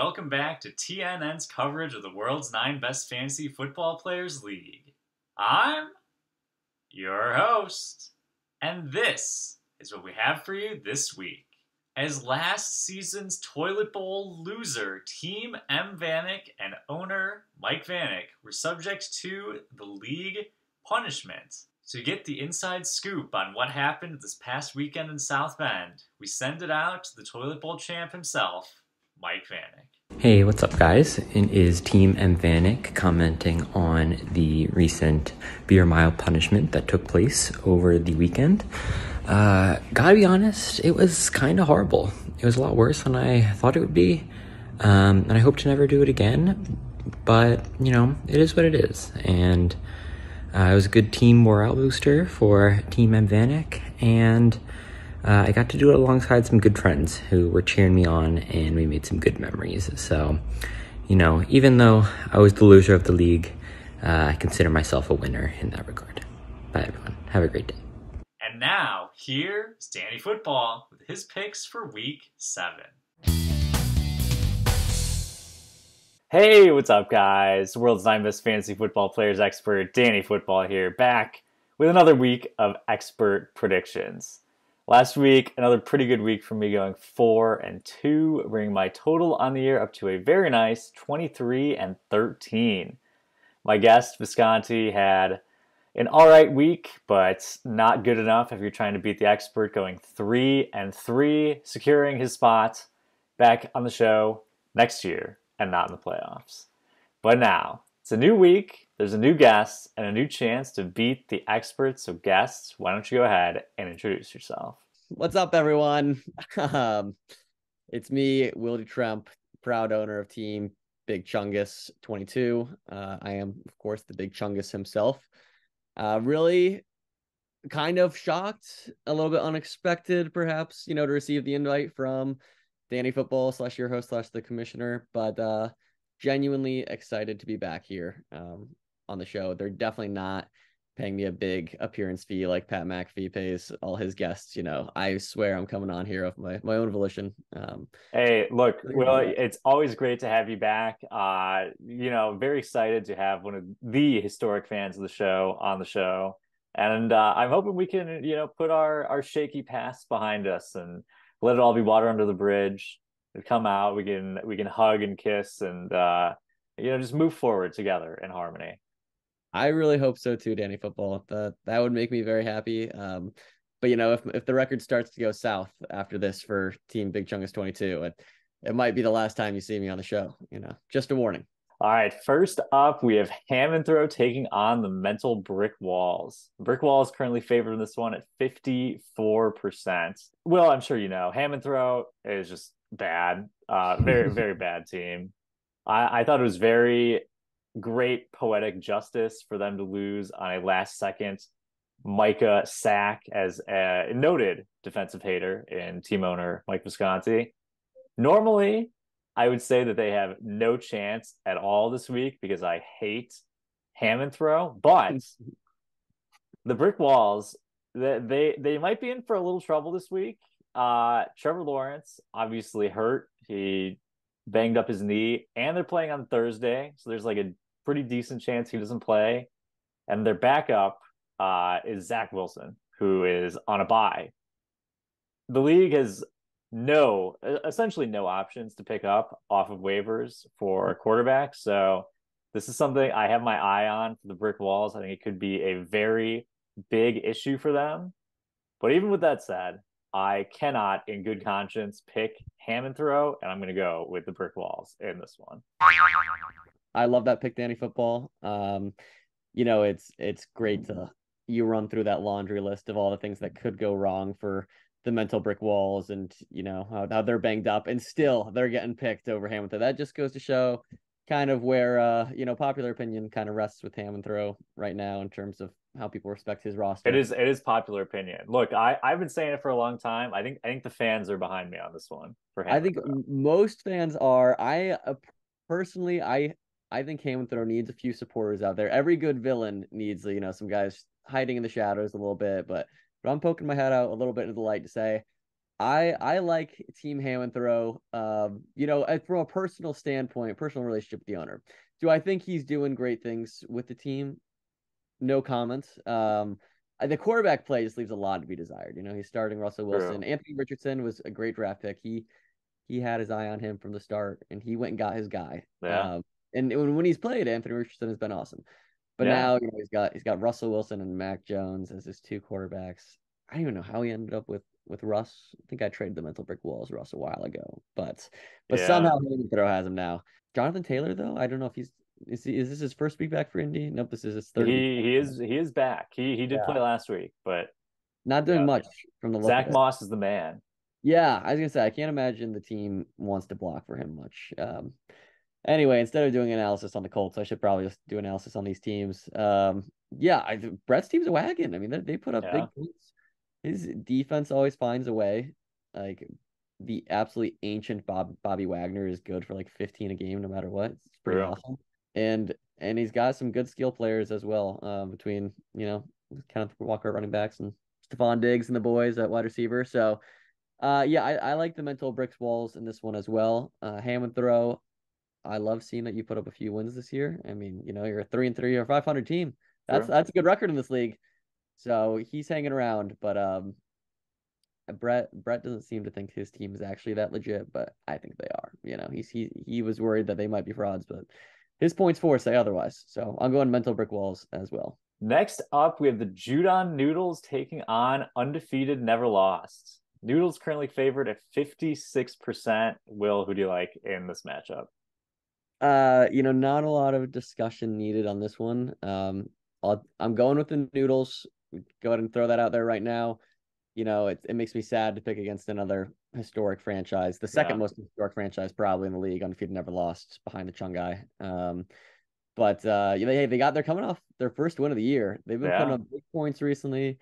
welcome back to TNN's coverage of the world's 9 best fantasy football players league. I'm your host, and this is what we have for you this week. As last season's Toilet Bowl loser, Team M. Vanek and owner Mike Vanek were subject to the league punishment. To get the inside scoop on what happened this past weekend in South Bend, we send it out to the Toilet Bowl champ himself, Mike Vanek. Hey, what's up, guys? It is Team M. Vanek commenting on the recent beer mile punishment that took place over the weekend. Gotta be honest, it was kind of horrible. It was a lot worse than I thought it would be, and I hope to never do it again. But, it is what it is, and it was a good team morale booster for Team M. Vanek, and I got to do it alongside some good friends who were cheering me on, and we made some good memories. So, even though I was the loser of the league, I consider myself a winner in that regard. Bye, everyone. Have a great day. And now, here's Danny Football with his picks for Week 7. Hey, what's up, guys? World's 9 best fantasy football players expert, Danny Football here, back with another week of expert predictions. Last week, another pretty good week for me, going 4-2, bringing my total on the year up to a very nice 23-13. My guest, Visconti, had an alright week, but not good enough if you're trying to beat the expert, going 3-3, securing his spot back on the show next year and not in the playoffs. But now, it's a new week, there's a new guest, and a new chance to beat the experts. So guests, why don't you go ahead and introduce yourself? What's up, everyone? It's me, Will Trump, proud owner of Team Big Chungus 22. I am, of course, the Big Chungus himself. Really kind of shocked, a little bit unexpected, perhaps, to receive the invite from Danny Football / your host / the commissioner, but genuinely excited to be back here on the show. They're definitely not paying me a big appearance fee like Pat McAfee pays all his guests. I swear I'm coming on here of my own volition. Hey, look, Will, it's always great to have you back. Very excited to have one of the historic fans of the show on the show. And I'm hoping we can, put our shaky past behind us and let it all be water under the bridge. Come out, we can hug and kiss and just move forward together in harmony. I really hope so too, Danny Football. That would make me very happy. But if the record starts to go south after this for Team Big Chungus 22, it might be the last time you see me on the show. Just a warning. All right, first up, we have Ham and Throw taking on the Mental Brick Walls. Brick Walls currently favored in this one at 54%. Well, I'm sure Ham and Throw is just bad. Very, very bad team. I thought it was very great poetic justice for them to lose on a last-second Micah sack as a noted defensive hater in team owner Mike Visconti. Normally, I would say that they have no chance at all this week because I hate Ham and Throw, but the Brick Walls, they might be in for a little trouble this week. Trevor Lawrence obviously hurt. He banged up his knee, and they're playing on Thursday, so there's like a pretty decent chance he doesn't play. And their backup is Zach Wilson, who is on a bye. The league has essentially no options to pick up off of waivers for a quarterback. So this is something I have my eye on for the Brick Walls. I think it could be a very big issue for them. But even with that said, I cannot, in good conscience, pick Ham and Throw, and I'm going to go with the Brick Walls in this one. I love that pick, Danny Football. It's great to you run through that laundry list of all the things that could go wrong for the Mental Brick Walls, and how they're banged up, and still they're getting picked over Ham and Throw. That just goes to show kind of where popular opinion kind of rests with Ham and Throw right now in terms of how people respect his roster. It is popular opinion. Look, I've been saying it for a long time. I think the fans are behind me on this one. I think most fans are. I personally, I think Ham and Throw needs a few supporters out there. Every good villain needs some guys hiding in the shadows a little bit, but I'm poking my head out a little bit into the light to say I like Team Ham and Throw. From a personal standpoint, personal relationship with the owner. Do I think he's doing great things with the team? No comments. The quarterback play just leaves a lot to be desired. He's starting Russell Wilson. True. Anthony Richardson was a great draft pick. He had his eye on him from the start, and he went and got his guy. Yeah. And when he's played, Anthony Richardson has been awesome. But Yeah. now he's got Russell Wilson and Mac Jones as his two quarterbacks. I don't even know how he ended up with Russ. I think I traded the mental brick walls Russ a while ago, but Yeah. somehow Throw has him now. Jonathan Taylor though, I don't know if is this his first week back for Indy? Nope, this is his third week. He is back. He did play Yeah, last week, but not you doing know, much from the look of Zach it. Moss is the man. Yeah, I was gonna say I can't imagine the team wants to block for him much. Anyway, instead of doing analysis on the Colts, I should probably just do analysis on these teams. Yeah, Brett's team's a wagon. I mean, they put up Yeah. big points. His defense always finds a way. Like the absolutely ancient Bobby Wagner is good for like 15 a game, no matter what. It's pretty True. awesome. And he's got some good skill players as well. Between Kenneth Walker running backs and Stephon Diggs and the boys at wide receiver. So, yeah, I like the mental bricks walls in this one as well. Ham and Throw. I love seeing that you put up a few wins this year. I mean, you're a 3-3 or 500 team. That's True. that's a good record in this league. So he's hanging around, but Brett doesn't seem to think his team is actually that legit, but I think they are. He was worried that they might be frauds, but his points for say otherwise. So I'm going mental brick walls as well. Next up, we have the Judon Noodles taking on undefeated, never lost. Noodles currently favored at 56%. Will, who do you like in this matchup? Not a lot of discussion needed on this one. I'm going with the Noodles. Go ahead and throw that out there right now. It makes me sad to pick against another historic franchise, the second Yeah. most historic franchise probably in the league, undefeated, never lost, behind the Chungai. But they got they're coming off their first win of the year. They've been putting Yeah. up big points recently,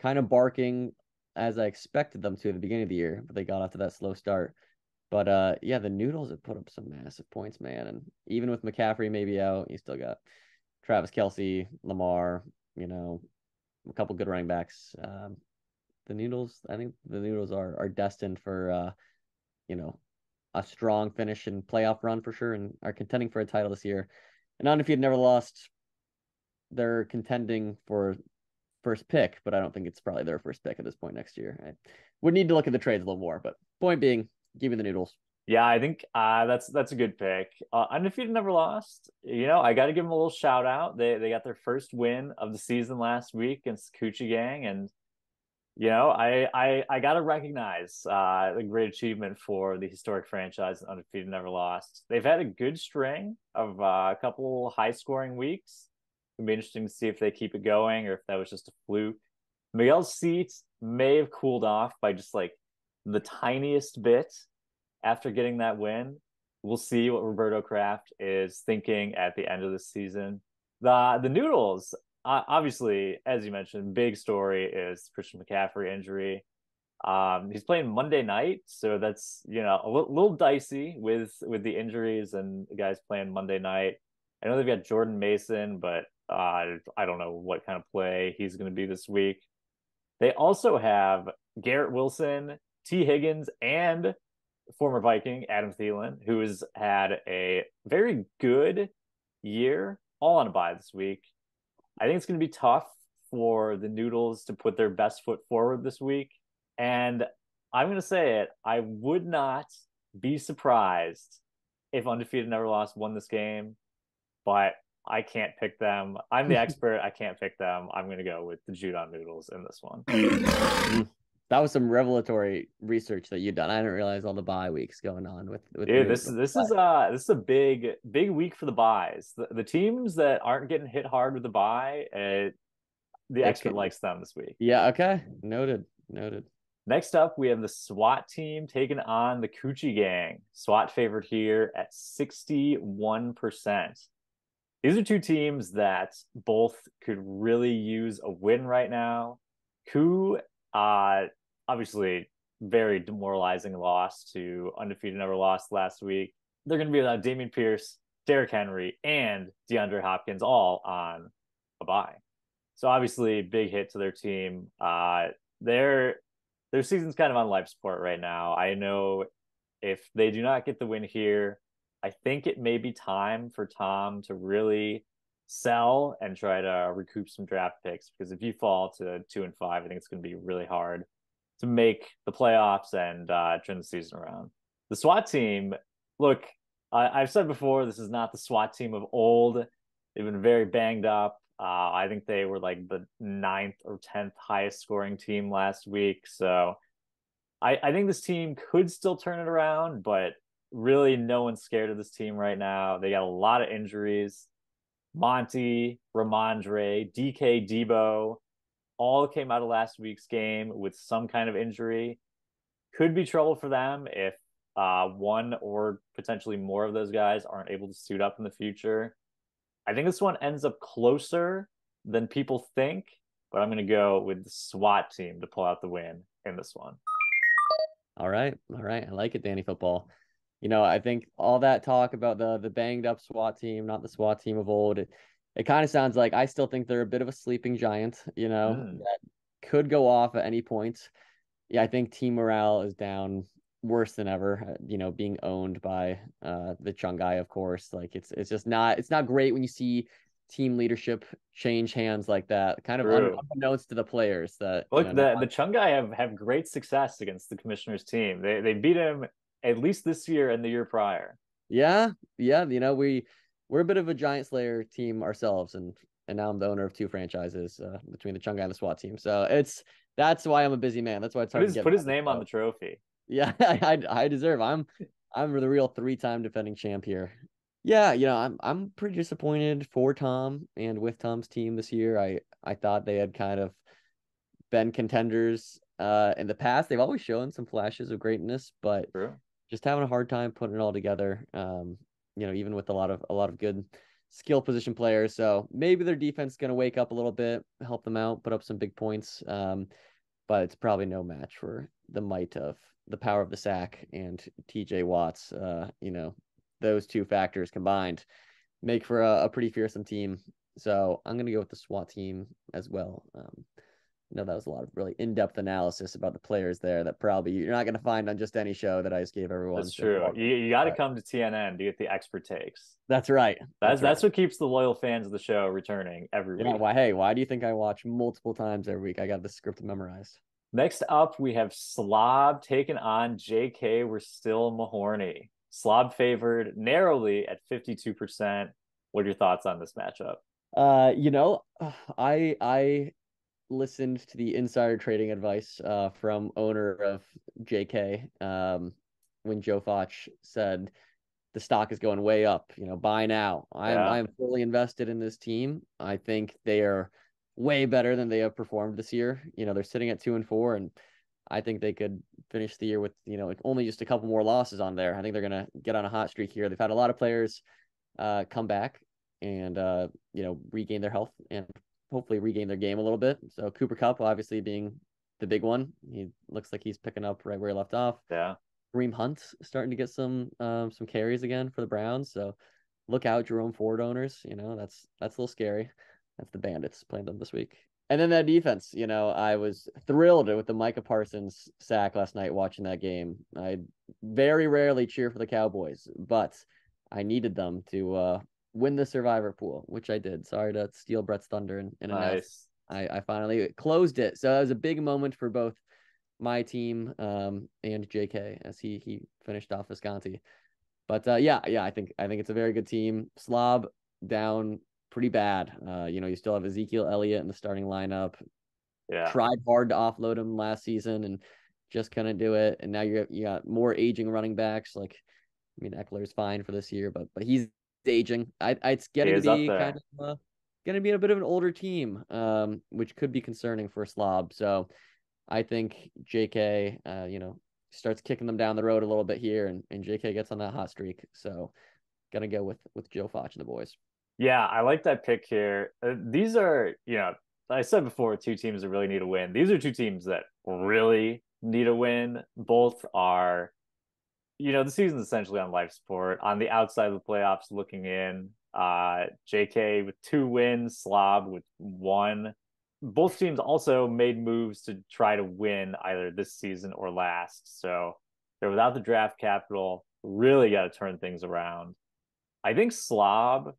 kind of barking as I expected them to at the beginning of the year, but they got off to that slow start. But yeah, the Noodles have put up some massive points, man. And even with McCaffrey maybe out, you still got Travis Kelce, Lamar, a couple good running backs. I think the Noodles are destined for a strong finish and playoff run for sure, and are contending for a title this year. And undefeated, never lost. They're contending for first pick, but I don't think it's probably their first pick at this point next year. I would need to look at the trades a little more, but point being, give me the Noodles. Yeah, I think that's a good pick. Undefeated, never lost. I got to give them a little shout out. They got their first win of the season last week against the Coochie Gang, and I got to recognize the great achievement for the historic franchise, undefeated, never lost. They've had a good string of a couple high scoring weeks. It'll be interesting to see if they keep it going or if that was just a fluke. Miguel's seat may have cooled off by just like the tiniest bit after getting that win. We'll see what Roberto Kraft is thinking at the end of the season. The Noodles, obviously, as you mentioned, big story is Christian McCaffrey injury. He's playing Monday night, so that's a little dicey with the injuries and the guys playing Monday night. I know they've got Jordan Mason, but I don't know what kind of play he's going to be this week. They also have Garrett Wilson, T. Higgins, and former Viking Adam Thielen, who has had a very good year, all on a bye this week. I think it's going to be tough for the Noodles to put their best foot forward this week. And I'm going to say it, I would not be surprised if undefeated, never lost, won this game, but I can't pick them. I'm the expert. I can't pick them. I'm going to go with the Judon Noodles in this one. That was some revelatory research that you've done. I didn't realize all the bye weeks going on with Dude, this is a big week for the buys. The teams that aren't getting hit hard with the buy, the expert likes them this week. Yeah, okay. Noted. Next up, we have the SWAT team taking on the Coochie Gang. SWAT favored here at 61%. These are two teams that both could really use a win right now. Coup, obviously, very demoralizing loss to undefeated, never lost last week. They're going to be without Damian Pierce, Derrick Henry, and DeAndre Hopkins all on a bye. So obviously, big hit to their team. their season's kind of on life support right now. I know if they do not get the win here, I think it may be time for Tom to really sell and try to recoup some draft picks, because if you fall to 2-5, I think it's going to be really hard to make the playoffs and turn the season around. The SWAT team, look, I've said before, this is not the SWAT team of old. They've been very banged up. I think they were like the 9th or 10th highest scoring team last week. So I think this team could still turn it around, but really no one's scared of this team right now. They got a lot of injuries. Monty, Ramondre, DK, Debo all came out of last week's game with some kind of injury. Could be trouble for them if one or potentially more of those guys aren't able to suit up in the future. I think this one ends up closer than people think, but I'm going to go with the SWAT team to pull out the win in this one. All right. I like it, Danny Football. I think all that talk about the banged up SWAT team, not the SWAT team of old, it kind of sounds like I still think they're a bit of a sleeping giant, that could go off at any point. Yeah, I think team morale is down worse than ever, being owned by the Chungai, of course. Like it's just not great when you see team leadership change hands like that, kind of unbeknownst to the players that look, the Chungai have great success against the commissioner's team. They beat him at least this year and the year prior. Yeah. We're a bit of a giant slayer team ourselves, and now I'm the owner of 2 franchises between the Chungai and the SWAT team. So that's why I'm a busy man. That's why it's hard to get put his name on the trophy. Yeah, I deserve. I'm the real 3-time defending champ here. Yeah, I'm pretty disappointed for Tom and with Tom's team this year. I thought they had kind of been contenders in the past. They've always shown some flashes of greatness, but just having a hard time putting it all together. Even with a lot of good skill position players. So maybe their defense is going to wake up a little bit, help them out, put up some big points. But it's probably no match for the might of the power of the sack and TJ Watts. Those 2 factors combined make for a pretty fearsome team. So I'm going to go with the SWAT team as well. That was a lot of really in-depth analysis about the players there that probably you're not going to find on just any show that I just gave everyone. That's true. You got to come to TNN to get the expert takes. That's right. That's what keeps the loyal fans of the show returning every week. Why do you think I watch multiple times every week? I got the script memorized. Next up, we have Slob taking on JK. We're still Mahorny. Slob favored narrowly at 52%. What are your thoughts on this matchup? I listened to the insider trading advice from owner of JK when Joe Foch said the stock is going way up. Buy now. I'm fully invested in this team. I think they are way better than they have performed this year. They're sitting at 2-4, and I think they could finish the year with only just a couple more losses on there. I think they're gonna get on a hot streak here. They've had a lot of players come back and regain their health and hopefully regain their game a little bit. So Cooper Kupp obviously being the big one. He looks like he's picking up right where he left off. Yeah. Kareem Hunt's starting to get some carries again for the Browns. So look out, Jerome Ford owners. That's a little scary. That's the Bandits playing them this week. And then that defense, I was thrilled with the Micah Parsons sack last night watching that game. I very rarely cheer for the Cowboys, but I needed them to win the survivor pool, which I did. Sorry to steal Brett's thunder in a nice. I finally closed it. So that was a big moment for both my team and JK as he finished off Visconti. But I think it's a very good team. Slob down pretty bad. You still have Ezekiel Elliott in the starting lineup. Yeah. Tried hard to offload him last season and just couldn't do it. And now you got more aging running backs. Eckler's fine for this year, but he's aging. It's getting to be kind of going to be a bit of an older team, which could be concerning for Slob. So I think JK, starts kicking them down the road a little bit here, and JK gets on that hot streak. So gonna go with Joe Foch and the boys. Yeah, I like that pick here. These are, I said before, 2 teams that really need a win. These are 2 teams that really need a win. Both are, the season's essentially on life support. On the outside of the playoffs looking in, JK with 2 wins, Slob with 1. both teams also made moves to try to win either this season or last. So they're without the draft capital. Really got to turn things around. I think Slob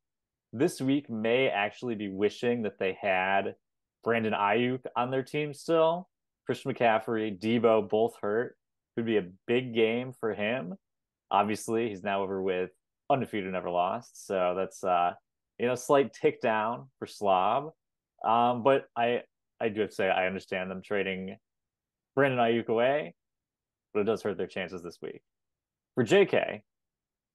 this week may actually be wishing that they had Brandon Ayuk on their team still. Christian McCaffrey, Debo, both hurt. Could be a big game for him. Obviously, he's now over with undefeated, never lost. So that's slight tick down for Slob. But I do have to say I understand them trading Brandon Ayuk away, but it does hurt their chances this week. For JK,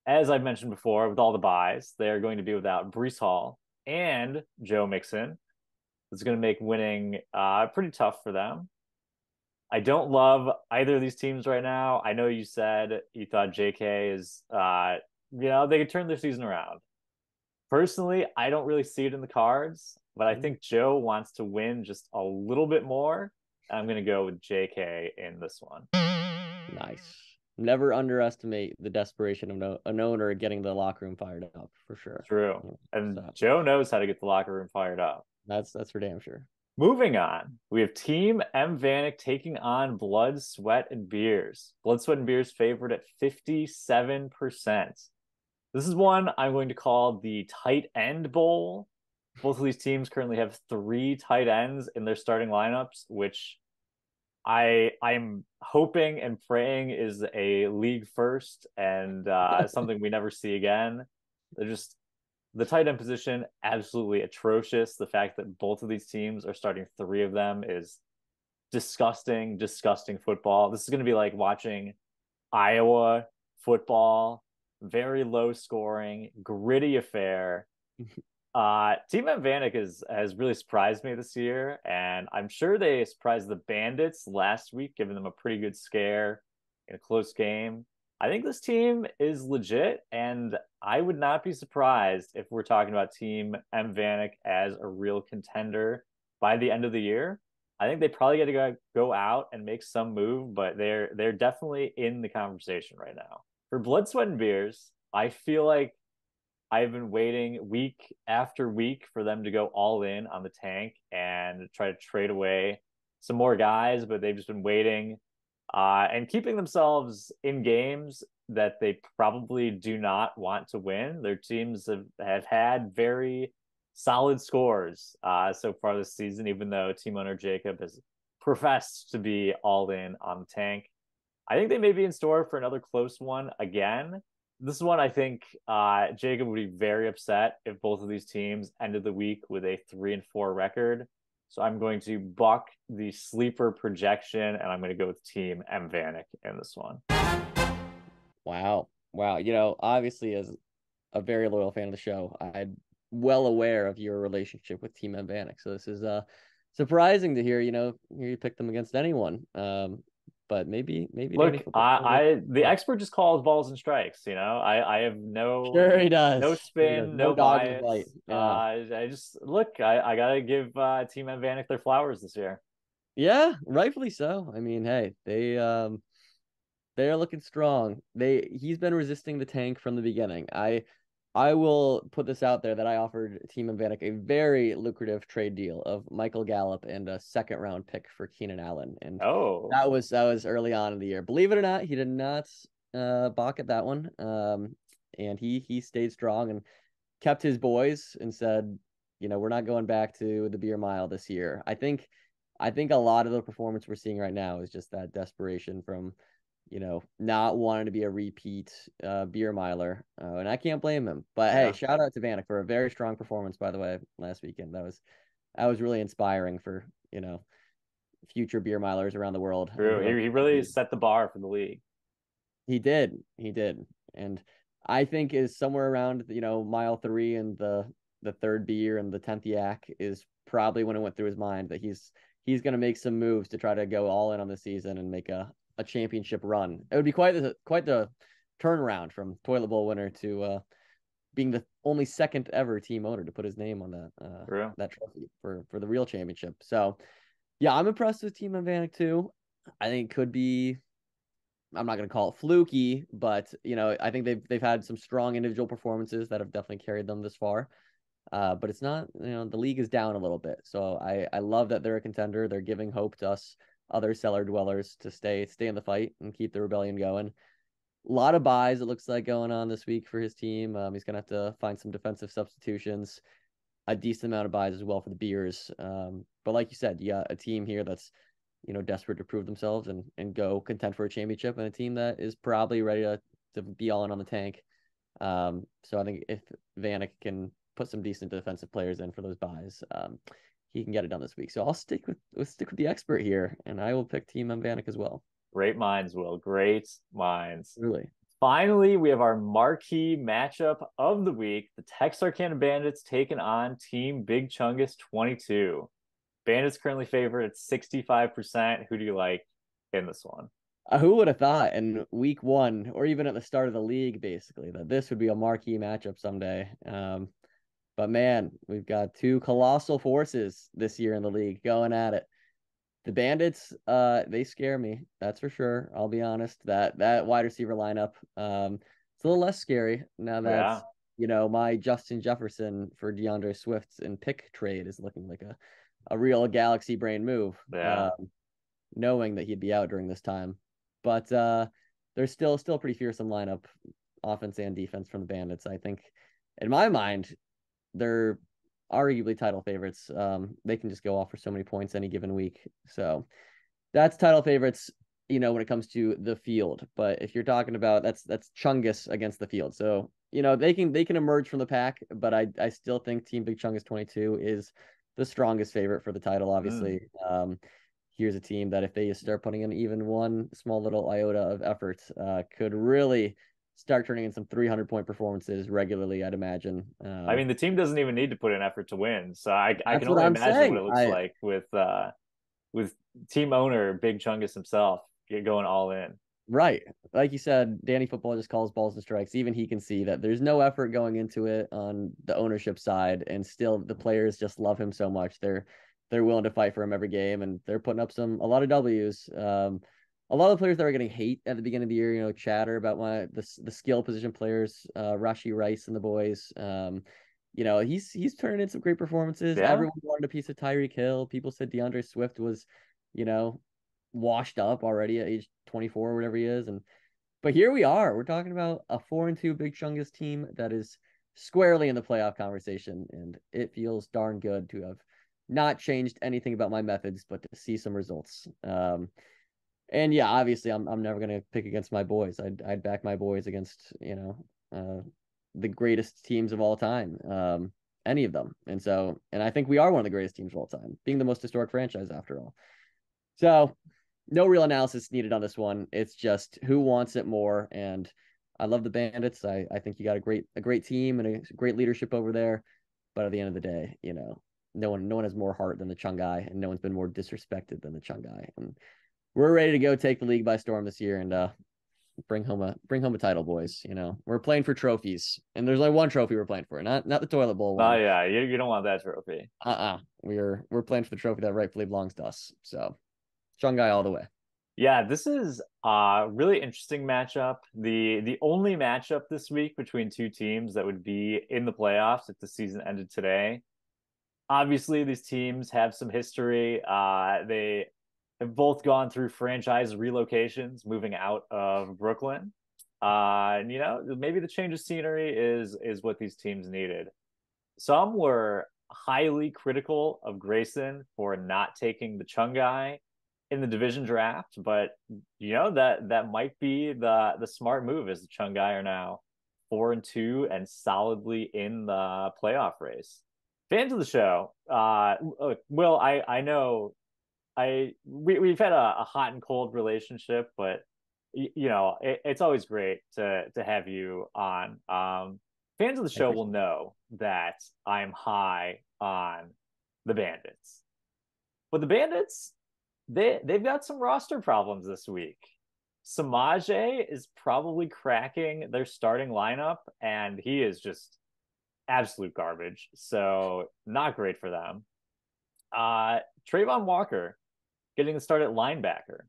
as I mentioned before, with all the buys, they're going to be without Breece Hall and Joe Mixon. It's going to make winning pretty tough for them. I don't love either of these teams right now. I know you said you thought JK is, they could turn their season around. Personally, I don't really see it in the cards, but I think Joe wants to win just a little bit more. I'm going to go with JK in this one. Nice. Never underestimate the desperation of an owner getting the locker room fired up, for sure. True. And Joe knows how to get the locker room fired up. That's for damn sure. Moving on, we have Team M Vanek taking on Blood, Sweat, and Beers. Blood, Sweat, and Beers favored at 57%. This is one I'm going to call the tight end bowl. Both of these teams currently have 3 tight ends in their starting lineups, which I'm hoping and praying is a league first and something we never see again. They're just the tight end position, absolutely atrocious. The fact that both of these teams are starting 3 of them is disgusting football. This is going to be like watching Iowa football, very low scoring, gritty affair. Team M Vanek has really surprised me this year, and I'm sure they surprised the Bandits last week, giving them a pretty good scare in a close game. I think this team is legit, and I would not be surprised if we're talking about Team M Vanek as a real contender by the end of the year. I think they probably got to go out and make some move, but they're definitely in the conversation right now. For Blood, Sweat, and Beers, I feel like I've been waiting week after week for them to go all in on the tank and try to trade away some more guys, but they've just been waiting and keeping themselves in games that they probably do not want to win. Their teams have had very solid scores so far this season, even though team owner Jacob has professed to be all in on the tank. I think they may be in store for another close one again. This is one I think Jacob would be very upset if both of these teams ended the week with a 3-4 record. So I'm going to buck the sleeper projection, and I'm going to go with Team M Vanek in this one. Wow. Obviously, as a very loyal fan of the show, I'm well aware of your relationship with Team M Vanek. So this is surprising to hear. You pick them against anyone. But maybe look, the expert just calls balls and strikes. I have no sure he does. No spin, no bias. Yeah. I just look. I gotta give Team M Vanek their flowers this year. Yeah, rightfully so. I mean, hey, they're looking strong. He's been resisting the tank from the beginning. I will put this out there that I offered Team M Vanek a very lucrative trade deal of Michael Gallup and a 2nd-round pick for Keenan Allen. And that was early on in the year. Believe it or not, he did not balk at that one. And he stayed strong and kept his boys and said, we're not going back to the beer mile this year. I think a lot of the performance we're seeing right now is just that desperation from not wanting to be a repeat beer miler. And I can't blame him. But hey, shout out to Vanek for a very strong performance, by the way, last weekend. That was really inspiring for, future beer milers around the world. True. He really set the bar for the league. He did. And I think is somewhere around, mile 3 and the 3rd beer and the 10th yak is probably when it went through his mind that he's going to make some moves to try to go all in on the season and make a championship run. It would be quite the turnaround from toilet bowl winner to being the only 2nd ever team owner to put his name on that trophy for the real championship. So yeah, I'm impressed with Team M Vanek too. I think it could be, I'm not going to call it fluky, but I think they've had some strong individual performances that have definitely carried them this far. But it's not, the league is down a little bit. So I love that they're a contender. They're giving hope to us other cellar dwellers to stay in the fight and keep the rebellion going. A lot of buys, it looks like, going on this week for his team. He's going to have to find some defensive substitutions, a decent amount of buys as well for the Beers. But like you said, you got a team here that's, desperate to prove themselves and go contend for a championship, and a team that is probably ready to be all in on the tank. So I think if Vanek can put some decent defensive players in for those buys, he can get it done this week. So I'll stick with the expert here, and I will pick Team Vanek as well. Great minds, Will. Great minds. Really. Finally, we have our marquee matchup of the week. The Texarkana Bandits taking on Team Big Chungus 22. Bandits currently favored at 65%. Who do you like in this one? Who would have thought in week one, or even at the start of the league, basically, that this would be a marquee matchup someday? But man, we've got two colossal forces this year in the league going at it. The Bandits, they scare me. That's for sure. I'll be honest. That wide receiver lineup, it's a little less scary now that my Justin Jefferson for DeAndre Swift and pick trade is looking like a real galaxy brain move. Yeah. Knowing that he'd be out during this time, but there's still a pretty fearsome lineup, offense and defense from the Bandits. I think, in my mind, they're arguably title favorites. They can just go off for so many points any given week. So that's title favorites, when it comes to the field. But if you're talking about that's Chungus against the field. So, they can emerge from the pack, but I still think Team Big Chungus 22 is the strongest favorite for the title, obviously. Here's a team that if they just start putting in even one small little iota of effort, could really start turning in some 300-point performances regularly, I'd imagine. I mean, the team doesn't even need to put in effort to win. So I can only I'm imagine saying. what it looks like with team owner Big Chungus himself going all in. Right. Like you said, Danny Football just calls balls and strikes. Even he can see that there's no effort going into it on the ownership side, and still the players just love him so much. They're willing to fight for him every game, and they're putting up a lot of W's. A lot of the players that are getting hate at the beginning of the year, chatter about the skill position players, Rashi Rice and the boys. He's turning in some great performances. Yeah. Everyone wanted a piece of Tyreek Hill. People said DeAndre Swift was, washed up already at age 24 or whatever he is. But here we are. We're talking about a 4-2 Big Chungus team that is squarely in the playoff conversation, and it feels darn good to have not changed anything about my methods, but to see some results. And yeah, obviously I'm never going to pick against my boys. I'd back my boys against, the greatest teams of all time, any of them. And I think we are one of the greatest teams of all time, being the most historic franchise after all. So no real analysis needed on this one. It's just who wants it more. And I love the Bandits. I think you got a great team and a great leadership over there. But at the end of the day, no one has more heart than the Chungai, and no one's been more disrespected than the Chungai. And we're ready to go take the league by storm this year and bring home a title, boys. We're playing for trophies, and there's only one trophy we're playing for, not the toilet bowl one. Oh yeah, you don't want that trophy. We're playing for the trophy that rightfully belongs to us. So Chungai all the way. Yeah, this is a really interesting matchup. The only matchup this week between two teams that would be in the playoffs if the season ended today. Obviously, these teams have some history. They have both gone through franchise relocations, moving out of Brooklyn. And maybe the change of scenery is what these teams needed. Some were highly critical of Grayson for not taking the Chungai in the division draft, but that might be the smart move, as the Chungai are now 4-2 and solidly in the playoff race. Fans of the show, Will, I know we've had a hot and cold relationship, but it's always great to have you on. Fans of the show will know that I'm high on the Bandits, but the Bandits, they've got some roster problems this week. Samaje is probably cracking their starting lineup, and he is just absolute garbage. So not great for them. Trayvon Walker getting the start at linebacker,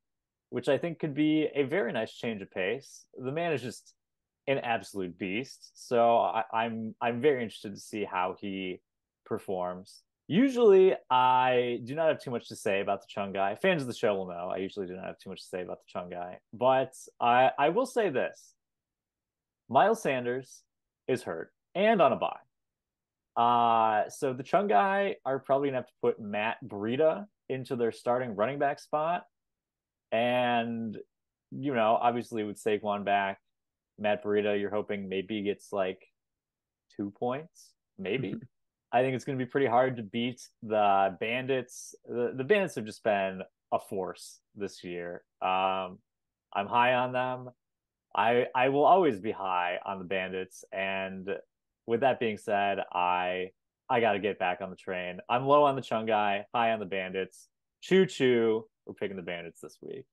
which I think could be a very nice change of pace. The man is just an absolute beast. So I'm very interested to see how he performs. Usually, I do not have too much to say about the Chung guy. Fans of the show will know I usually do not have too much to say about the Chung guy. But I will say this. Miles Sanders is hurt and on a bye. So the Chung guy are probably going to have to put Matt Breida into their starting running back spot. And, obviously with Saquon back, Matt Breida, you're hoping maybe he gets like 2 points, maybe. I think it's going to be pretty hard to beat the Bandits. The Bandits have just been a force this year. I'm high on them. I will always be high on the Bandits. And with that being said, I got to get back on the train. I'm low on the Chung guy, high on the Bandits. Choo choo. We're picking the Bandits this week.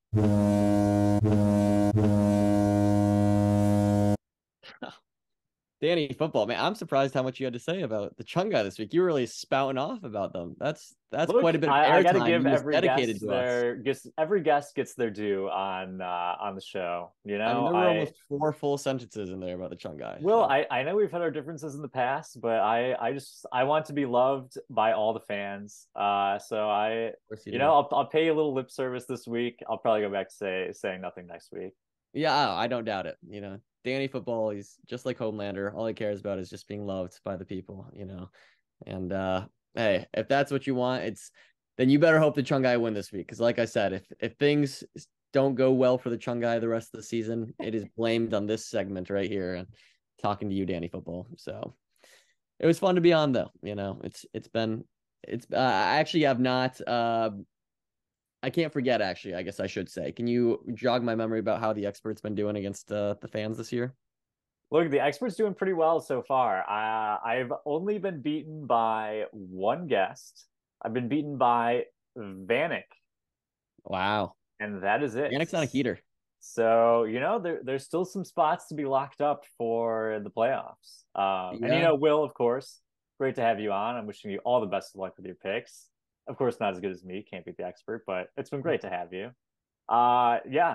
Danny football, man. I'm surprised how much you had to say about the Chung guy this week. You were really spouting off about them. That's Look, quite a bit of I got to airtime give you every dedicated guest to us. every guest gets their due on the show. I mean, there were almost 4 full sentences in there about the Chung guy. Well, so. I know we've had our differences in the past, but I want to be loved by all the fans. So I'll pay a little lip service this week. I'll probably go back to saying nothing next week. Yeah, I don't doubt it. Danny football, he's just like Homelander. All he cares about is just being loved by the people, And hey, if that's what you want, then you better hope the Chung guy win this week. Because like I said, if things don't go well for the Chung guy the rest of the season, it is blamed on this segment right here and talking to you, Danny football. So it was fun to be on though. I actually have not I can't forget, actually, I guess I should say. Can you jog my memory about how the expert's been doing against the fans this year? Look, the expert's doing pretty well so far. I've only been beaten by one guest. I've been beaten by Vanek. Wow. And that is it. Vanek's on a heater. So, there's still some spots to be locked up for the playoffs. And, Will, of course, great to have you on. I'm wishing you all the best of luck with your picks. Of course, not as good as me. Can't beat the expert, but it's been great to have you.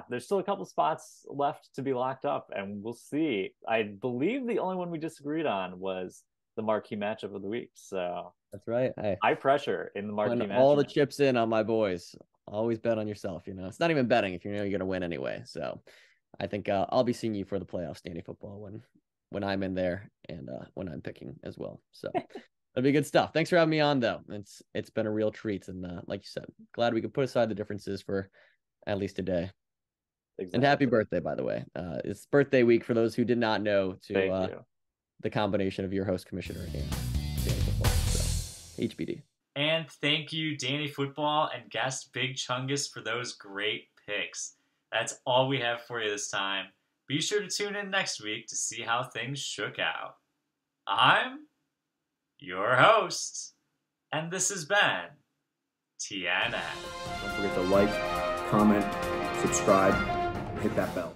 There's still a couple spots left to be locked up, and we'll see. I believe the only one we disagreed on was the marquee matchup of the week. So that's right. High pressure in the marquee matchup. All the chips in on my boys. Always bet on yourself. It's not even betting if you're going to win anyway. So I think I'll be seeing you for the playoffs, Danny football, when I'm in there and when I'm picking as well. So. That'd be good stuff. Thanks for having me on, though. It's been a real treat, and like you said, glad we could put aside the differences for at least a day. Exactly. And happy birthday, by the way. It's birthday week for those who did not know. The combination of your host, commissioner, and Danny Football. So HBD. And thank you, Danny Football and guest Big Chungus, for those great picks. That's all we have for you this time. Be sure to tune in next week to see how things shook out. I'm your host, and this has been TNN. Don't forget to like, comment, subscribe, and hit that bell.